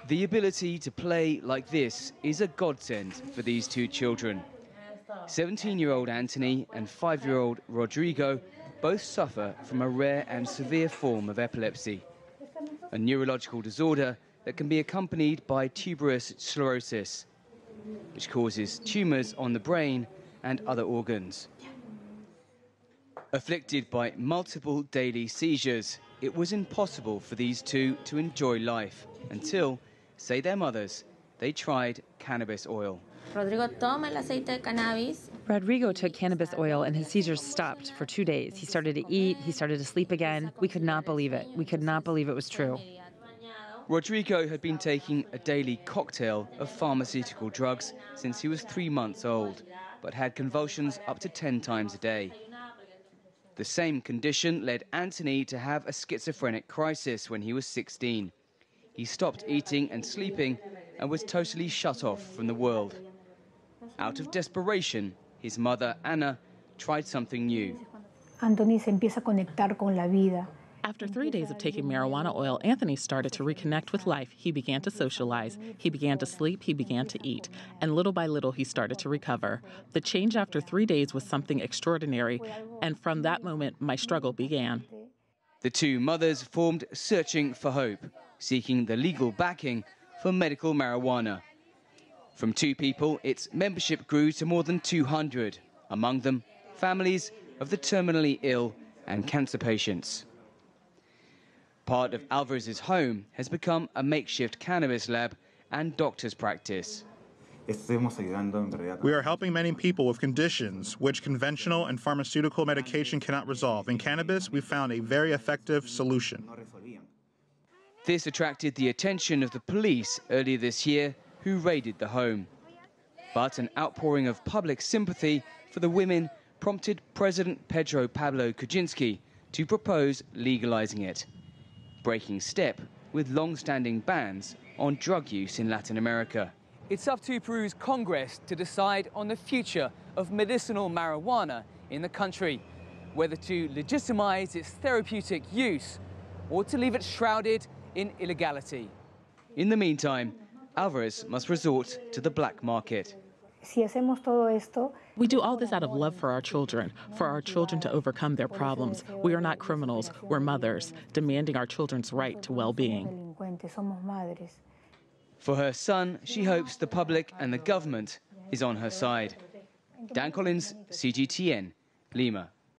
The ability to play like this is a godsend for these two children. 17-year-old Anthony and 5-year-old Rodrigo both suffer from a rare and severe form of epilepsy, a neurological disorder that can be accompanied by tuberous sclerosis, which causes tumours on the brain and other organs. Afflicted by multiple daily seizures, it was impossible for these two to enjoy life until, say their mothers, they tried cannabis oil. Rodrigo toma el aceite de cannabis. Rodrigo took cannabis oil and his seizures stopped for 2 days. He started to eat, he started to sleep again. We could not believe it. We could not believe it was true. Rodrigo had been taking a daily cocktail of pharmaceutical drugs since he was 3 months old, but had convulsions up to 10 times a day. The same condition led Anthony to have a schizophrenic crisis when he was 16. He stopped eating and sleeping and was totally shut off from the world. Out of desperation, his mother, Anna, tried something new. Anthony se empieza a conectar con la vida. After 3 days of taking marijuana oil, Anthony started to reconnect with life. He began to socialize, he began to sleep, he began to eat, and little by little he started to recover. The change after 3 days was something extraordinary, and from that moment, my struggle began. The two mothers formed Searching for Hope, seeking the legal backing for medical marijuana. From 2 people, its membership grew to more than 200, among them families of the terminally ill and cancer patients. Part of Alvarez's home has become a makeshift cannabis lab and doctor's practice. We are helping many people with conditions which conventional and pharmaceutical medication cannot resolve. In cannabis, we found a very effective solution. This attracted the attention of the police earlier this year, who raided the home. But an outpouring of public sympathy for the women prompted President Pedro Pablo Kuczynski to propose legalizing it, breaking step with long-standing bans on drug use in Latin America. It's up to Peru's Congress to decide on the future of medicinal marijuana in the country, whether to legitimize its therapeutic use or to leave it shrouded in illegality. In the meantime, Alvarez must resort to the black market. We do all this out of love for our children to overcome their problems. We are not criminals, we're mothers, demanding our children's right to well-being. For her son, she hopes the public and the government is on her side. Dan Collins, CGTN, Lima.